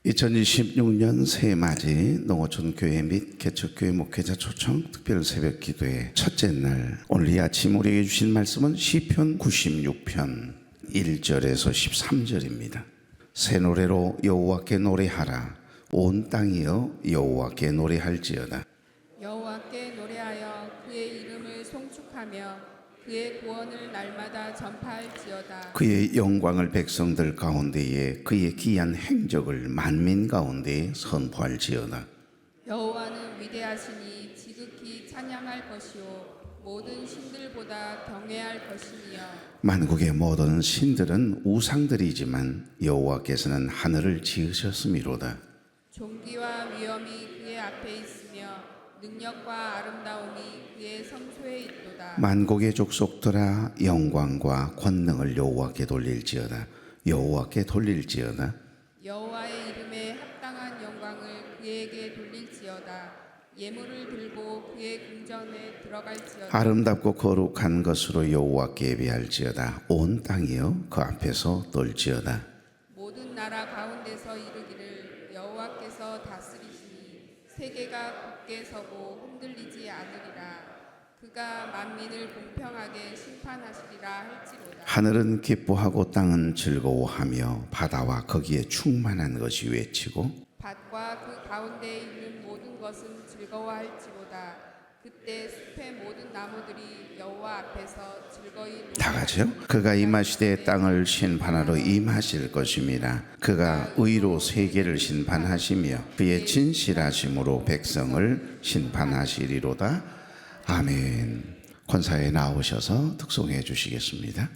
2026년 새해맞이 농어촌 교회 및 개척교회 목회자 초청 특별 새벽 기도의 첫째 날, 오늘 이 아침 우리에게 주신 말씀은 시편 96편 1절에서 13절입니다. 새 노래로 여호와께 노래하라. 온 땅이여 여호와께 노래할지어다. 여호와께 노래하여 그의 이름을 송축하며 그의 구원을 날마다 전파할지어다. 그의 영광을 백성들 가운데에, 그의 기이한 행적을 만민 가운데에 선포할지어다. 여호와는 위대하시니 지극히 찬양할 것이요 모든 신들보다 경외할 것이니요. 만국의 모든 신들은 우상들이지만 여호와께서는 하늘을 지으셨음이로다. 존귀와 위엄이 그의 앞에 있으며 능력과 아름다움이 그의 성소에 있도다. 만국의 족속들아, 영광과 권능을 여호와께 돌릴지어다. 여호와께 돌릴지어다. 여호와의 이름에 합당한 영광을 그에게 돌릴지어다. 예물을 들고 그의 궁전에 들어갈지어다. 아름답고 거룩한 것으로 여호와께 예배할지어다. 온 땅이여 그 앞에서 떨지어다. 모든 나라 가운데서 이르기를 여호와께서 다스리시니 세계가 굳게 서고 흔들리지 않으리라. 그가 만민을 공평하게 심판하시리라 할지로다. 하늘은 기뻐하고 땅은 즐거워하며 바다와 거기에 충만한 것이 외치고 밭과 그 가운데에 있는 모든 것은 즐거워할지로다. 그때 숲의 모든 나무들이 여호와 앞에서 즐거이 다 같이요. 그가 임하시되 땅을 심판하러 임하실 것임이라. 그가 의로 세계를 심판하시며 그의 진실하심으로 백성을 심판하시리로다. 아멘. 권사에 나오셔서 특송해 주시겠습니다.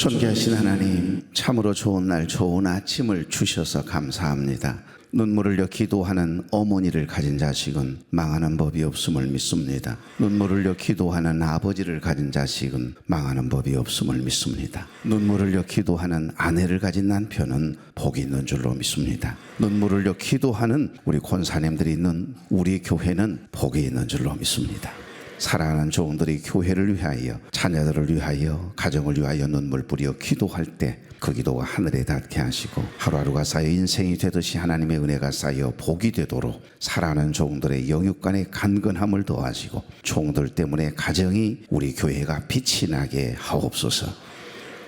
존귀하신 하나님, 참으로 좋은 날 좋은 아침을 주셔서 감사합니다. 눈물을 흘려 기도하는 어머니를 가진 자식은 망하는 법이 없음을 믿습니다. 눈물을 흘려 기도하는 아버지를 가진 자식은 망하는 법이 없음을 믿습니다. 눈물을 흘려 기도하는 아내를 가진 남편은 복이 있는 줄로 믿습니다. 눈물을 흘려 기도하는 우리 권사님들이 있는 우리 교회는 복이 있는 줄로 믿습니다. 사랑하는 종들이 교회를 위하여, 자녀들을 위하여, 가정을 위하여 눈물 뿌려 기도할 때 그 기도가 하늘에 닿게 하시고 하루하루가 쌓여 인생이 되듯이 하나님의 은혜가 쌓여 복이 되도록 사랑하는 종들의 영육간의 간근함을 더하시고 종들 때문에 가정이, 우리 교회가 빛이 나게 하옵소서.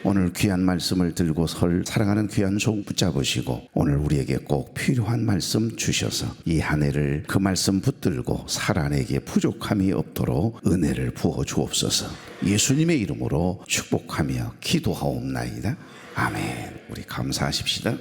오늘 귀한 말씀을 들고 설 사랑하는 귀한 종 붙잡으시고 오늘 우리에게 꼭 필요한 말씀 주셔서 이 한 해를 그 말씀 붙들고 살아내기에 부족함이 없도록 은혜를 부어 주옵소서. 예수님의 이름으로 축복하며 기도하옵나이다. 아멘. 우리 감사하십시다.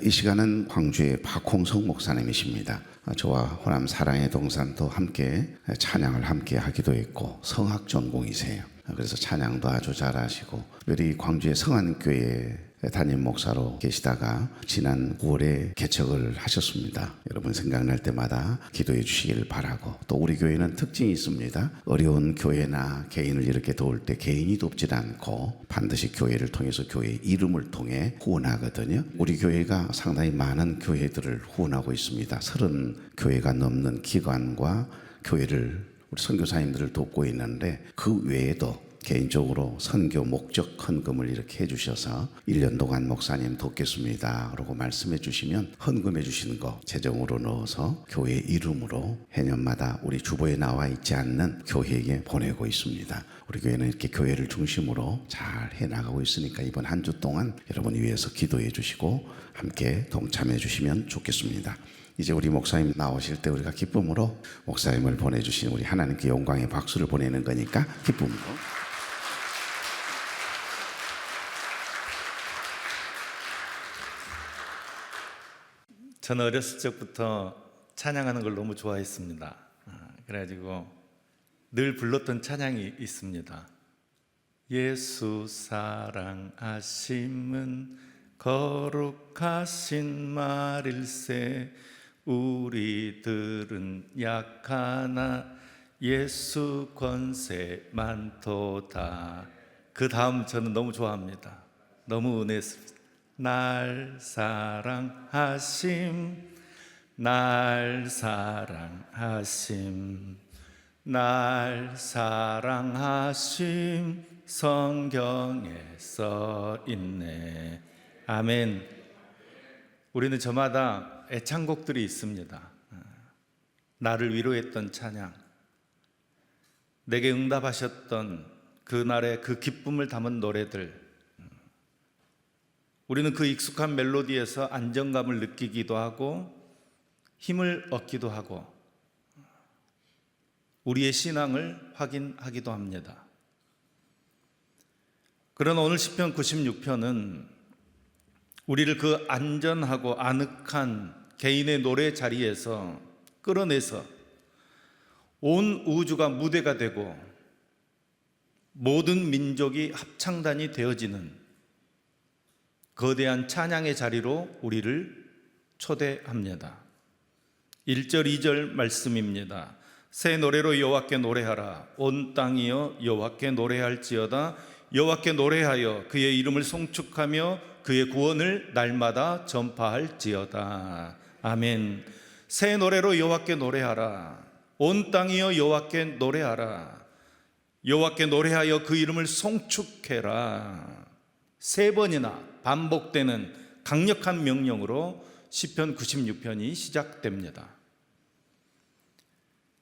이 시간은 광주의 박홍성 목사님이십니다. 저와 호남 사랑의 동산도 함께 찬양을 함께 하기도 했고 성악 전공이세요. 그래서 찬양도 아주 잘하시고 우리 광주의 성안교회 담임 목사로 계시다가 지난 9월에 개척을 하셨습니다. 여러분 생각날 때마다 기도해 주시길 바라고, 또 우리 교회는 특징이 있습니다. 어려운 교회나 개인을 이렇게 도울 때 개인이 돕지 않고 반드시 교회를 통해서 교회의 이름을 통해 후원하거든요. 우리 교회가 상당히 많은 교회들을 후원하고 있습니다. 30교회가 넘는 기관과 교회를, 우리 선교사님들을 돕고 있는데 그 외에도 개인적으로 선교 목적 헌금을 이렇게 해주셔서 1년 동안 목사님 돕겠습니다 그러고 말씀해 주시면 헌금해 주시는 거 재정으로 넣어서 교회 이름으로 해년마다 우리 주보에 나와 있지 않는 교회에게 보내고 있습니다. 우리 교회는 이렇게 교회를 중심으로 잘 해나가고 있으니까 이번 한 주 동안 여러분 위해서 기도해 주시고 함께 동참해 주시면 좋겠습니다. 이제 우리 목사님 나오실 때 우리가 기쁨으로 목사님을 보내주신 우리 하나님께 영광의 박수를 보내는 거니까 기쁨으로. 저는 어렸을 적부터 찬양하는 걸 너무 좋아했습니다. 그래가지고 늘 불렀던 찬양이 있습니다. 예수 사랑하심은 거룩하신 말일세, 우리들은 약하나 예수 권세 많도다. 그 다음 저는 너무 좋아합니다. 너무 은혜스럽습니다. 날 사랑하심, 날 사랑하심, 날 사랑하심, 성경에 써 있네. 아멘. 우리는 저마다 애창곡들이 있습니다. 나를 위로했던 찬양, 내게 응답하셨던 그날의 그 기쁨을 담은 노래들, 우리는 그 익숙한 멜로디에서 안정감을 느끼기도 하고 힘을 얻기도 하고 우리의 신앙을 확인하기도 합니다. 그러나 오늘 시편 96편은 우리를 그 안전하고 아늑한 개인의 노래 자리에서 끌어내서 온 우주가 무대가 되고 모든 민족이 합창단이 되어지는 거대한 찬양의 자리로 우리를 초대합니다. 1절 2절 말씀입니다. 새 노래로 여호와께 노래하라. 온 땅이여 여호와께 노래할지어다. 여호와께 노래하여 그의 이름을 송축하며 그의 구원을 날마다 전파할지어다. 아멘. 새 노래로 여호와께 노래하라. 온 땅이여 여호와께 노래하라. 여호와께 노래하여 그 이름을 송축해라. 세 번이나 반복되는 강력한 명령으로 시편 96편이 시작됩니다.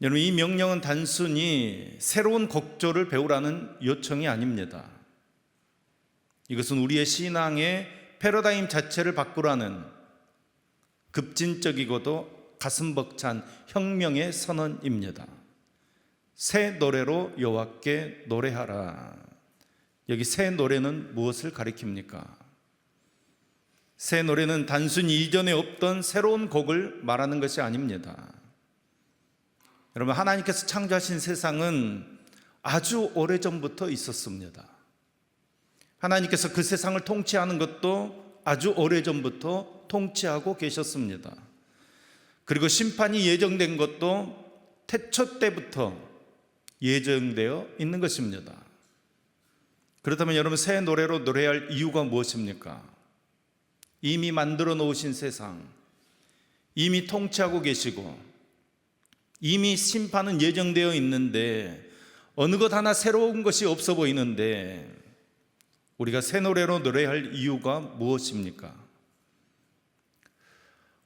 여러분, 이 명령은 단순히 새로운 곡조를 배우라는 요청이 아닙니다. 이것은 우리의 신앙의 패러다임 자체를 바꾸라는 급진적이고도 가슴 벅찬 혁명의 선언입니다. 새 노래로 여호와께 노래하라. 여기 새 노래는 무엇을 가리킵니까? 새 노래는 단순히 이전에 없던 새로운 곡을 말하는 것이 아닙니다. 여러분, 하나님께서 창조하신 세상은 아주 오래전부터 있었습니다. 하나님께서 그 세상을 통치하는 것도 아주 오래전부터 통치하고 계셨습니다. 그리고 심판이 예정된 것도 태초 때부터 예정되어 있는 것입니다. 그렇다면 여러분, 새 노래로 노래할 이유가 무엇입니까? 이미 만들어 놓으신 세상, 이미 통치하고 계시고 이미 심판은 예정되어 있는데 어느 것 하나 새로운 것이 없어 보이는데 우리가 새 노래로 노래할 이유가 무엇입니까?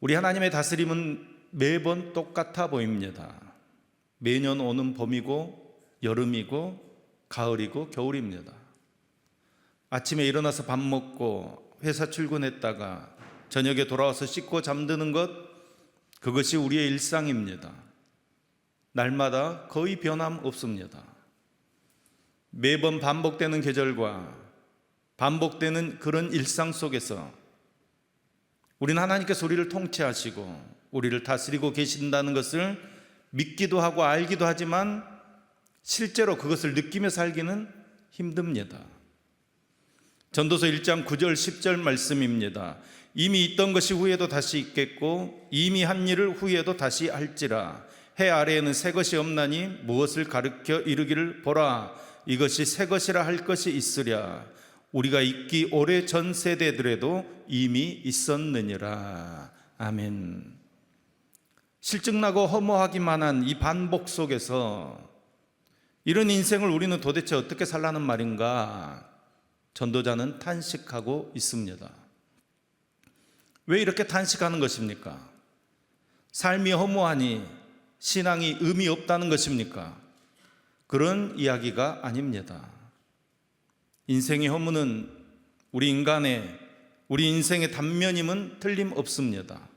우리 하나님의 다스림은 매번 똑같아 보입니다. 매년 오는 봄이고 여름이고 가을이고 겨울입니다. 아침에 일어나서 밥 먹고 회사 출근했다가 저녁에 돌아와서 씻고 잠드는 것, 그것이 우리의 일상입니다. 날마다 거의 변함 없습니다. 매번 반복되는 계절과 반복되는 그런 일상 속에서 우리는 하나님께서 우리를 통치하시고 우리를 다스리고 계신다는 것을 믿기도 하고 알기도 하지만 실제로 그것을 느끼며 살기는 힘듭니다. 전도서 1장 9절 10절 말씀입니다. 이미 있던 것이 후에도 다시 있겠고 이미 한 일을 후에도 다시 할지라. 해 아래에는 새 것이 없나니 무엇을 가르쳐 이르기를 보라 이것이 새 것이라 할 것이 있으랴. 우리가 있기 오래 전 세대들에도 이미 있었느니라. 아멘. 실증나고 허무하기만 한 이 반복 속에서 이런 인생을 우리는 도대체 어떻게 살라는 말인가? 전도자는 탄식하고 있습니다. 왜 이렇게 탄식하는 것입니까? 삶이 허무하니 신앙이 의미 없다는 것입니까? 그런 이야기가 아닙니다. 인생의 허무는 우리 인생의 단면임은 틀림없습니다.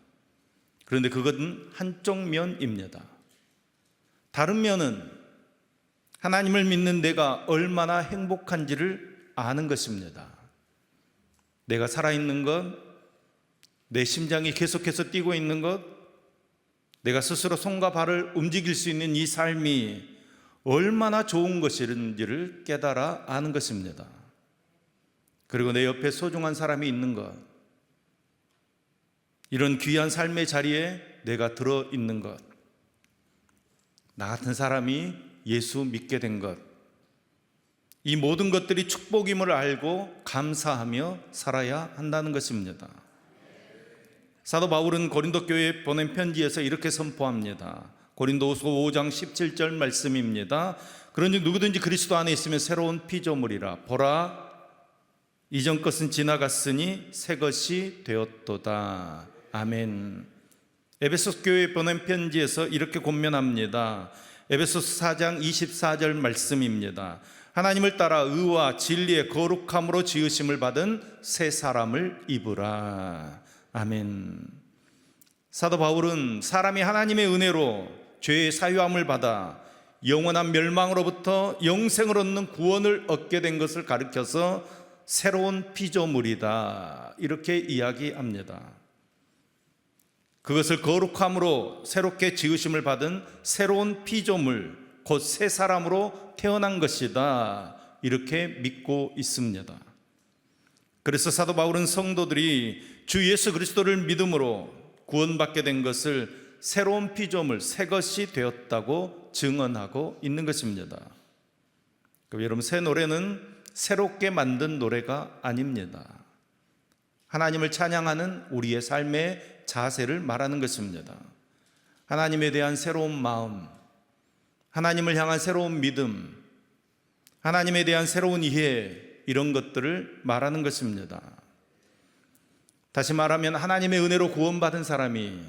그런데 그것은 한쪽 면입니다. 다른 면은 하나님을 믿는 내가 얼마나 행복한지를 아는 것입니다. 내가 살아있는 것, 내 심장이 계속해서 뛰고 있는 것, 내가 스스로 손과 발을 움직일 수 있는 이 삶이 얼마나 좋은 것인지를 깨달아 아는 것입니다. 그리고 내 옆에 소중한 사람이 있는 것, 이런 귀한 삶의 자리에 내가 들어있는 것, 나 같은 사람이 예수 믿게 된 것, 이 모든 것들이 축복임을 알고 감사하며 살아야 한다는 것입니다. 사도 바울은 고린도 교회에 보낸 편지에서 이렇게 선포합니다. 고린도후서 5장 17절 말씀입니다. 그런즉 누구든지 그리스도 안에 있으면 새로운 피조물이라. 보라, 이전 것은 지나갔으니 새 것이 되었도다. 아멘. 에베소서 교회에 보낸 편지에서 이렇게 권면합니다. 에베소서 4장 24절 말씀입니다. 하나님을 따라 의와 진리의 거룩함으로 지으심을 받은 새 사람을 입으라. 아멘. 사도 바울은 사람이 하나님의 은혜로 죄의 사유함을 받아 영원한 멸망으로부터 영생을 얻는 구원을 얻게 된 것을 가르쳐서 새로운 피조물이다, 이렇게 이야기합니다. 그것을 거룩함으로 새롭게 지으심을 받은 새로운 피조물, 곧 새 사람으로 태어난 것이다, 이렇게 믿고 있습니다. 그래서 사도 바울은 성도들이 주 예수 그리스도를 믿음으로 구원받게 된 것을 새로운 피조물, 새 것이 되었다고 증언하고 있는 것입니다. 여러분, 새 노래는 새롭게 만든 노래가 아닙니다. 하나님을 찬양하는 우리의 삶의 자세를 말하는 것입니다. 하나님에 대한 새로운 마음, 하나님을 향한 새로운 믿음, 하나님에 대한 새로운 이해, 이런 것들을 말하는 것입니다. 다시 말하면 하나님의 은혜로 구원받은 사람이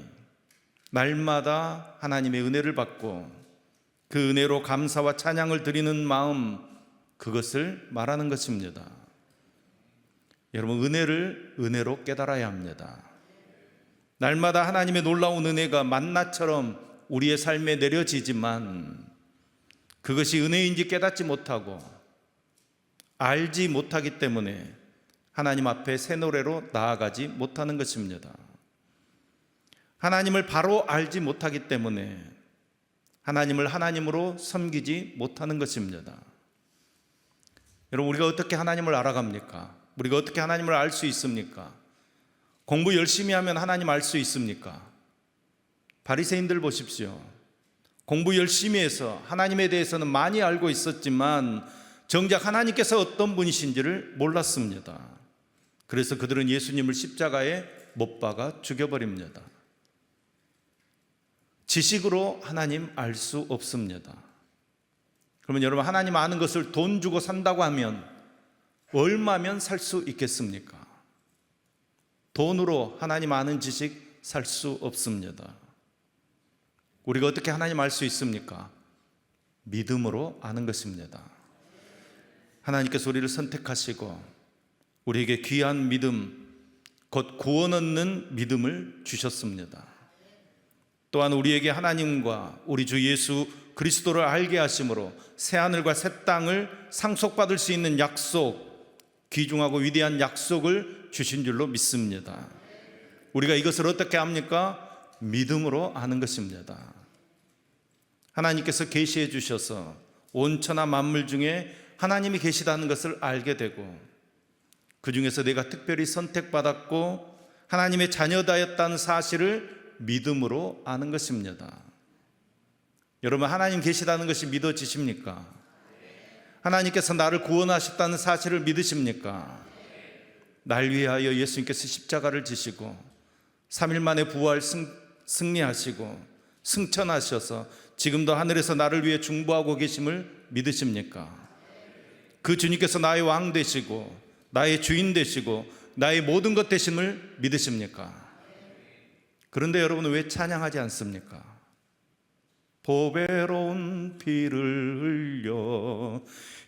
날마다 하나님의 은혜를 받고 그 은혜로 감사와 찬양을 드리는 마음, 그것을 말하는 것입니다. 여러분, 은혜를 은혜로 깨달아야 합니다. 날마다 하나님의 놀라운 은혜가 만나처럼 우리의 삶에 내려지지만 그것이 은혜인지 깨닫지 못하고 알지 못하기 때문에 하나님 앞에 새 노래로 나아가지 못하는 것입니다. 하나님을 바로 알지 못하기 때문에 하나님을 하나님으로 섬기지 못하는 것입니다. 여러분, 우리가 어떻게 하나님을 알아갑니까? 우리가 어떻게 하나님을 알 수 있습니까? 공부 열심히 하면 하나님 알 수 있습니까? 바리새인들 보십시오. 공부 열심히 해서 하나님에 대해서는 많이 알고 있었지만 정작 하나님께서 어떤 분이신지를 몰랐습니다. 그래서 그들은 예수님을 십자가에 못 박아 죽여버립니다. 지식으로 하나님 알 수 없습니다. 그러면 여러분, 하나님 아는 것을 돈 주고 산다고 하면 얼마면 살 수 있겠습니까? 돈으로 하나님 아는 지식 살 수 없습니다. 우리가 어떻게 하나님 알 수 있습니까? 믿음으로 아는 것입니다. 하나님께서 우리를 선택하시고 우리에게 귀한 믿음, 곧 구원 얻는 믿음을 주셨습니다. 또한 우리에게 하나님과 우리 주 예수 그리스도를 알게 하심으로 새하늘과 새 땅을 상속받을 수 있는 약속, 귀중하고 위대한 약속을 주신 줄로 믿습니다. 우리가 이것을 어떻게 합니까? 믿음으로 아는 것입니다. 하나님께서 계시해 주셔서 온천하 만물 중에 하나님이 계시다는 것을 알게 되고, 그 중에서 내가 특별히 선택받았고 하나님의 자녀다였다는 사실을 믿음으로 아는 것입니다. 여러분, 하나님 계시다는 것이 믿어지십니까? 하나님께서 나를 구원하셨다는 사실을 믿으십니까? 날 위하여 예수님께서 십자가를 지시고 3일 만에 부활 승리하시고 승천하셔서 지금도 하늘에서 나를 위해 중보하고 계심을 믿으십니까? 그 주님께서 나의 왕 되시고 나의 주인 되시고 나의 모든 것 되심을 믿으십니까? 그런데 여러분은 왜 찬양하지 않습니까? 보배로운 피를 흘려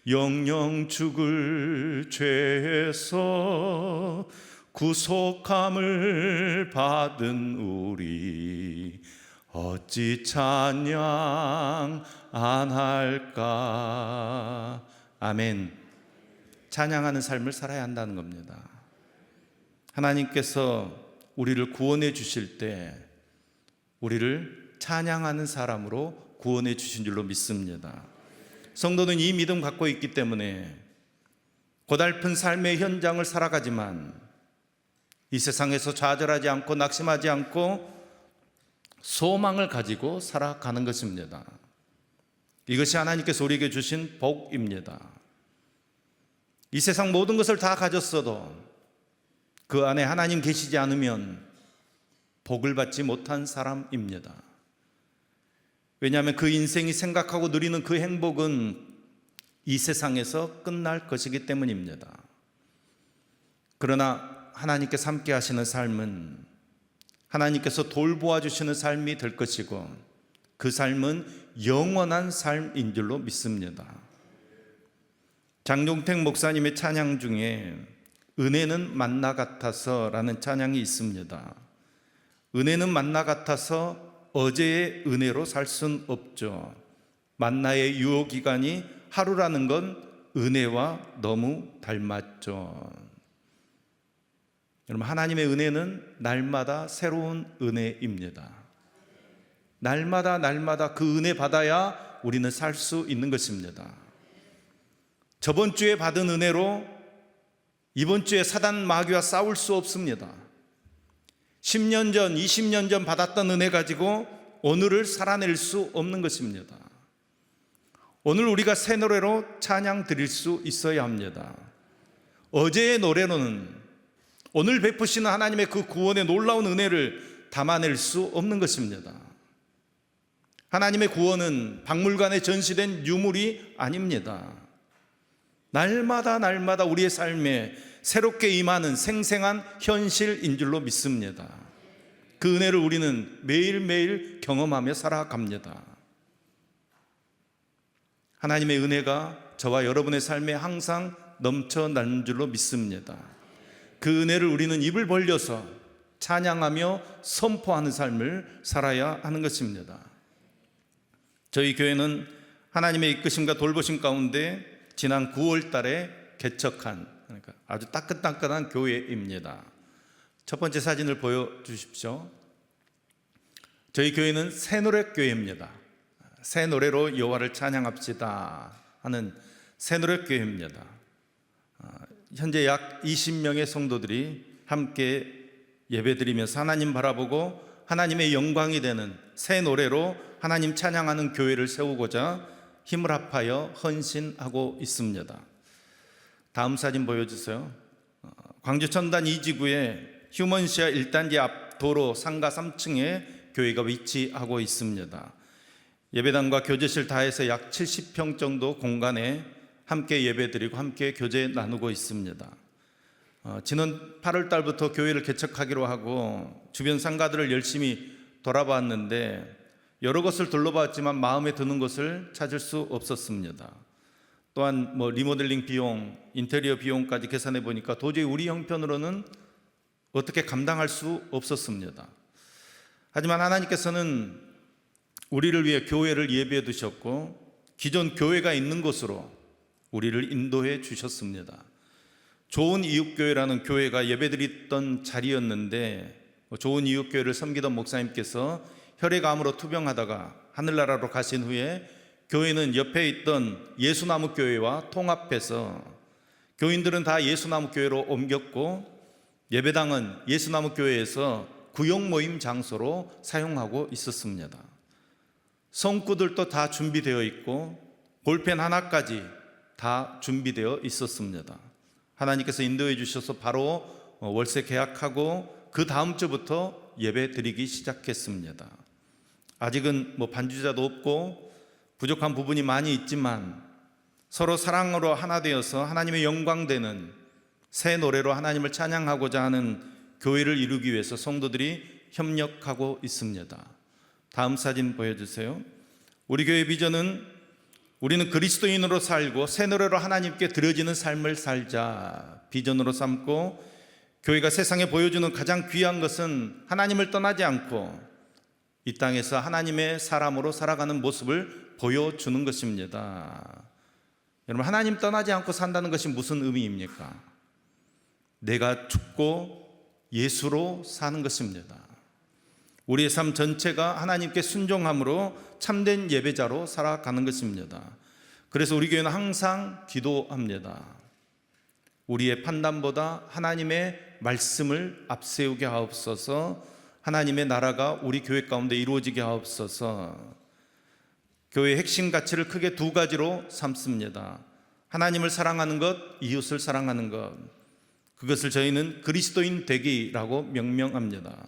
영영 죽을 죄에서 구속함을 받은 우리 어찌 찬양 안 할까? 아멘. 찬양하는 삶을 살아야 한다는 겁니다. 하나님께서 우리를 구원해 주실 때 우리를 찬양하는 사람으로 구원해 주신 줄로 믿습니다. 성도는 이 믿음 갖고 있기 때문에 고달픈 삶의 현장을 살아가지만 이 세상에서 좌절하지 않고 낙심하지 않고 소망을 가지고 살아가는 것입니다. 이것이 하나님께서 우리에게 주신 복입니다. 이 세상 모든 것을 다 가졌어도 그 안에 하나님 계시지 않으면 복을 받지 못한 사람입니다. 왜냐하면 그 인생이 생각하고 누리는 그 행복은 이 세상에서 끝날 것이기 때문입니다. 그러나 하나님께서 함께 하시는 삶은 하나님께서 돌보아 주시는 삶이 될 것이고 그 삶은 영원한 삶인 줄로 믿습니다. 장종택 목사님의 찬양 중에 은혜는 만나 같아서 라는 찬양이 있습니다. 은혜는 만나 같아서 어제의 은혜로 살 순 없죠. 만나의 유효기간이 하루라는 건 은혜와 너무 닮았죠. 여러분, 하나님의 은혜는 날마다 새로운 은혜입니다. 날마다 그 은혜 받아야 우리는 살 수 있는 것입니다. 저번 주에 받은 은혜로 이번 주에 사단 마귀와 싸울 수 없습니다. 10년 전, 20년 전 받았던 은혜 가지고 오늘을 살아낼 수 없는 것입니다. 오늘 우리가 새 노래로 찬양 드릴 수 있어야 합니다. 어제의 노래로는 오늘 베푸시는 하나님의 그 구원의 놀라운 은혜를 담아낼 수 없는 것입니다. 하나님의 구원은 박물관에 전시된 유물이 아닙니다. 날마다 우리의 삶에 새롭게 임하는 생생한 현실인 줄로 믿습니다. 그 은혜를 우리는 매일매일 경험하며 살아갑니다. 하나님의 은혜가 저와 여러분의 삶에 항상 넘쳐나는 줄로 믿습니다. 그 은혜를 우리는 입을 벌려서 찬양하며 선포하는 삶을 살아야 하는 것입니다. 저희 교회는 하나님의 이끄심과 돌보심 가운데 지난 9월 달에 개척한, 그러니까 아주 따끈따끈한 교회입니다. 첫 번째 사진을 보여주십시오. 저희 교회는 새 노래 교회입니다. 새 노래로 여호와를 찬양합시다 하는 새 노래 교회입니다. 현재 약 20명의 성도들이 함께 예배드리면서 하나님 바라보고 하나님의 영광이 되는 새 노래로 하나님 찬양하는 교회를 세우고자 힘을 합하여 헌신하고 있습니다. 다음 사진 보여주세요. 광주 천단 2지구의 휴먼시아 1단지 앞 도로 상가 3층에 교회가 위치하고 있습니다. 예배당과 교제실 다 해서 약 70평 정도 공간에 함께 예배드리고 함께 교제 나누고 있습니다. 지난 8월 달부터 교회를 개척하기로 하고 주변 상가들을 열심히 돌아봤는데 여러 것을 둘러봤지만 마음에 드는 것을 찾을 수 없었습니다. 또한 리모델링 비용, 인테리어 비용까지 계산해 보니까 도저히 우리 형편으로는 어떻게 감당할 수 없었습니다. 하지만 하나님께서는 우리를 위해 교회를 예비해 두셨고 기존 교회가 있는 곳으로 우리를 인도해 주셨습니다. 좋은 이웃교회라는 교회가 예배드렸던 자리였는데 좋은 이웃교회를 섬기던 목사님께서 혈액암으로 투병하다가 하늘나라로 가신 후에 교회는 옆에 있던 예수나무 교회와 통합해서 교인들은 다 예수나무 교회로 옮겼고 예배당은 예수나무 교회에서 구역 모임 장소로 사용하고 있었습니다. 성구들도 다 준비되어 있고 볼펜 하나까지 다 준비되어 있었습니다. 하나님께서 인도해 주셔서 바로 월세 계약하고 그 다음 주부터 예배 드리기 시작했습니다. 아직은 반주자도 없고 부족한 부분이 많이 있지만 서로 사랑으로 하나 되어서 하나님의 영광 되는 새 노래로 하나님을 찬양하고자 하는 교회를 이루기 위해서 성도들이 협력하고 있습니다. 다음 사진 보여주세요. 우리 교회 비전은 우리는 그리스도인으로 살고 새 노래로 하나님께 드려지는 삶을 살자 비전으로 삼고 교회가 세상에 보여주는 가장 귀한 것은 하나님을 떠나지 않고 이 땅에서 하나님의 사람으로 살아가는 모습을 보여주는 것입니다. 여러분, 하나님 떠나지 않고 산다는 것이 무슨 의미입니까? 내가 죽고 예수로 사는 것입니다. 우리의 삶 전체가 하나님께 순종함으로 참된 예배자로 살아가는 것입니다. 그래서 우리 교회는 항상 기도합니다. 우리의 판단보다 하나님의 말씀을 앞세우게 하옵소서. 하나님의 나라가 우리 교회 가운데 이루어지게 하옵소서. 교회의 핵심 가치를 크게 두 가지로 삼습니다. 하나님을 사랑하는 것, 이웃을 사랑하는 것. 그것을 저희는 그리스도인 되기라고 명명합니다.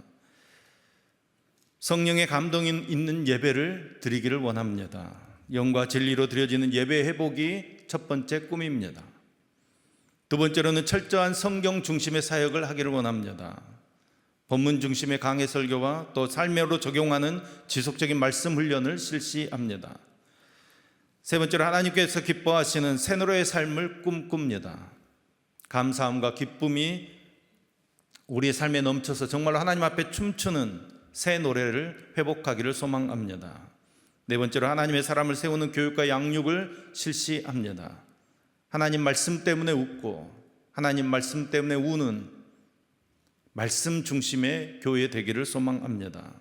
성령의 감동이 있는 예배를 드리기를 원합니다. 영과 진리로 드려지는 예배 회복이 첫 번째 꿈입니다. 두 번째로는 철저한 성경 중심의 사역을 하기를 원합니다. 본문 중심의 강해 설교와 또 삶으로 적용하는 지속적인 말씀 훈련을 실시합니다. 세 번째로 하나님께서 기뻐하시는 새 노래의 삶을 꿈꿉니다. 감사함과 기쁨이 우리의 삶에 넘쳐서 정말로 하나님 앞에 춤추는 새 노래를 회복하기를 소망합니다. 네 번째로 하나님의 사람을 세우는 교육과 양육을 실시합니다. 하나님 말씀 때문에 웃고 하나님 말씀 때문에 우는 말씀 중심의 교회 되기를 소망합니다.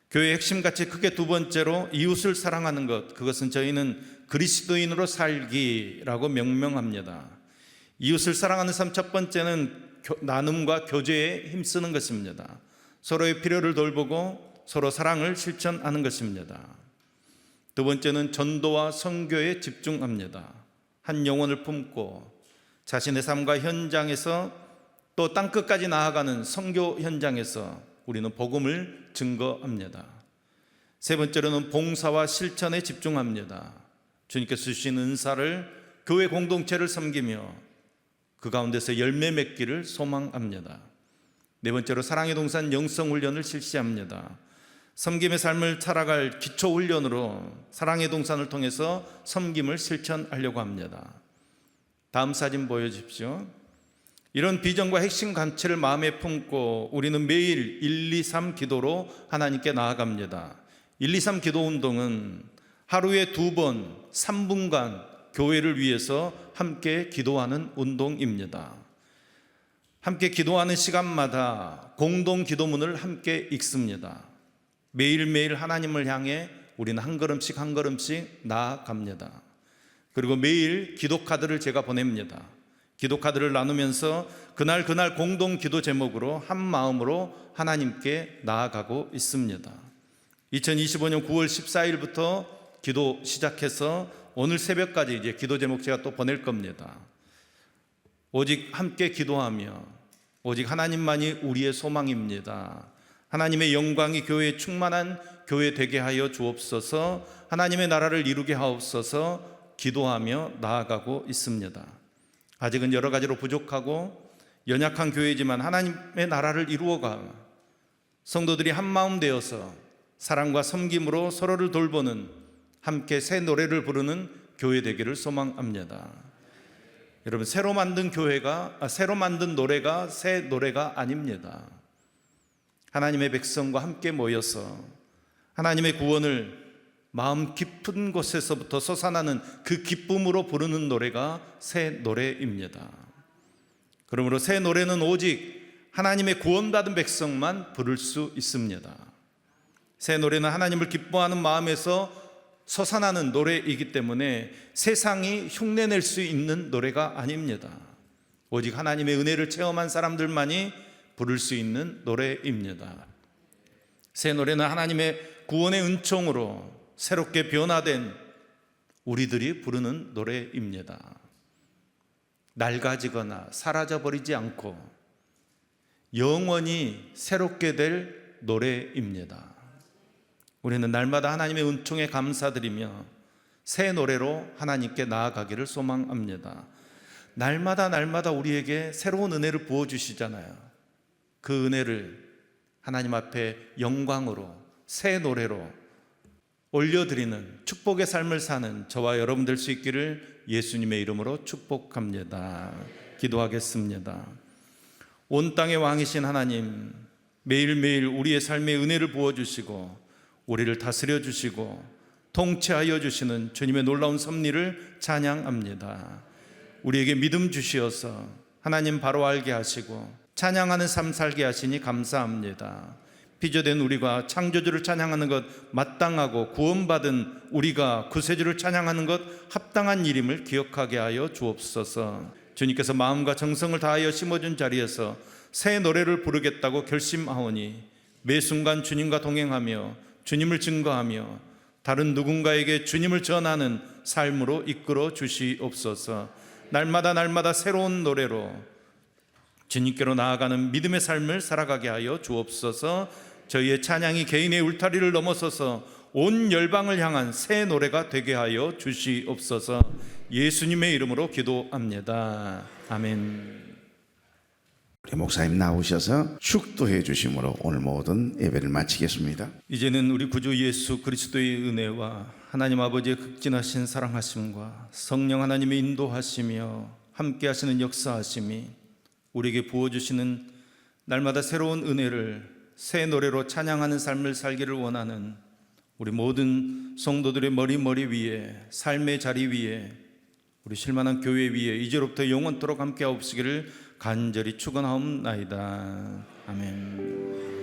교회의 핵심 가치 크게 두 번째로 이웃을 사랑하는 것, 그것은 저희는 그리스도인으로 살기라고 명명합니다. 이웃을 사랑하는 삶 첫 번째는 나눔과 교제에 힘쓰는 것입니다. 서로의 필요를 돌보고 서로 사랑을 실천하는 것입니다. 두 번째는 전도와 선교에 집중합니다. 한 영혼을 품고 자신의 삶과 현장에서 또 땅끝까지 나아가는 선교 현장에서 우리는 복음을 증거합니다. 세 번째로는 봉사와 실천에 집중합니다. 주님께서 주신 은사를 교회 공동체를 섬기며 그 가운데서 열매 맺기를 소망합니다. 네 번째로 사랑의 동산 영성훈련을 실시합니다. 섬김의 삶을 살아갈 기초훈련으로 사랑의 동산을 통해서 섬김을 실천하려고 합니다. 다음 사진 보여주십시오. 이런 비전과 핵심 가치를 마음에 품고 우리는 매일 1, 2, 3 기도로 하나님께 나아갑니다. 1, 2, 3 기도 운동은 하루에 2번 3분간 교회를 위해서 함께 기도하는 운동입니다. 함께 기도하는 시간마다 공동 기도문을 함께 읽습니다. 매일매일 하나님을 향해 우리는 한 걸음씩 한 걸음씩 나아갑니다. 그리고 매일 기도 카드를 제가 보냅니다. 기도 카드를 나누면서 그날 공동 기도 제목으로 한 마음으로 하나님께 나아가고 있습니다. 2025년 9월 14일부터 기도 시작해서 오늘 새벽까지 이제 기도 제목 제가 또 보낼 겁니다. 오직 함께 기도하며 오직 하나님만이 우리의 소망입니다. 하나님의 영광이 교회에 충만한 교회 되게 하여 주옵소서. 하나님의 나라를 이루게 하옵소서. 기도하며 나아가고 있습니다. 아직은 여러 가지로 부족하고 연약한 교회지만 하나님의 나라를 이루어가 성도들이 한마음 되어서 사랑과 섬김으로 서로를 돌보는 함께 새 노래를 부르는 교회 되기를 소망합니다. 여러분, 새로 만든 노래가 새 노래가 아닙니다. 하나님의 백성과 함께 모여서 하나님의 구원을 마음 깊은 곳에서부터 솟아나는 그 기쁨으로 부르는 노래가 새 노래입니다. 그러므로 새 노래는 오직 하나님의 구원받은 백성만 부를 수 있습니다. 새 노래는 하나님을 기뻐하는 마음에서 솟아나는 노래이기 때문에 세상이 흉내낼 수 있는 노래가 아닙니다. 오직 하나님의 은혜를 체험한 사람들만이 부를 수 있는 노래입니다. 새 노래는 하나님의 구원의 은총으로 새롭게 변화된 우리들이 부르는 노래입니다. 낡아지거나 사라져버리지 않고 영원히 새롭게 될 노래입니다. 우리는 날마다 하나님의 은총에 감사드리며 새 노래로 하나님께 나아가기를 소망합니다. 날마다 우리에게 새로운 은혜를 부어주시잖아요. 그 은혜를 하나님 앞에 영광으로 새 노래로 올려드리는 축복의 삶을 사는 저와 여러분 될 수 있기를 예수님의 이름으로 축복합니다. 기도하겠습니다. 온 땅의 왕이신 하나님, 매일매일 우리의 삶에 은혜를 부어주시고 우리를 다스려 주시고 통치하여 주시는 주님의 놀라운 섭리를 찬양합니다. 우리에게 믿음 주시어서 하나님 바로 알게 하시고 찬양하는 삶 살게 하시니 감사합니다. 피조된 우리가 창조주를 찬양하는 것 마땅하고 구원받은 우리가 구세주를 찬양하는 것 합당한 일임을 기억하게 하여 주옵소서. 주님께서 마음과 정성을 다하여 심어준 자리에서 새 노래를 부르겠다고 결심하오니 매 순간 주님과 동행하며 주님을 증거하며 다른 누군가에게 주님을 전하는 삶으로 이끌어 주시옵소서. 날마다 새로운 노래로 주님께로 나아가는 믿음의 삶을 살아가게 하여 주옵소서. 저희의 찬양이 개인의 울타리를 넘어서서 온 열방을 향한 새 노래가 되게 하여 주시옵소서. 예수님의 이름으로 기도합니다. 아멘. 우리 목사님 나오셔서 축도해 주심으로 오늘 모든 예배를 마치겠습니다. 이제는 우리 구주 예수 그리스도의 은혜와 하나님 아버지의 극진하신 사랑하심과 성령 하나님의 인도하시며 함께 하시는 역사하심이 우리에게 부어주시는 날마다 새로운 은혜를 새 노래로 찬양하는 삶을 살기를 원하는 우리 모든 성도들의 머리 위에, 삶의 자리 위에, 우리 실만한 교회 위에 이제로부터 영원토록 함께 하옵시기를 간절히 축원하옵나이다. 아멘.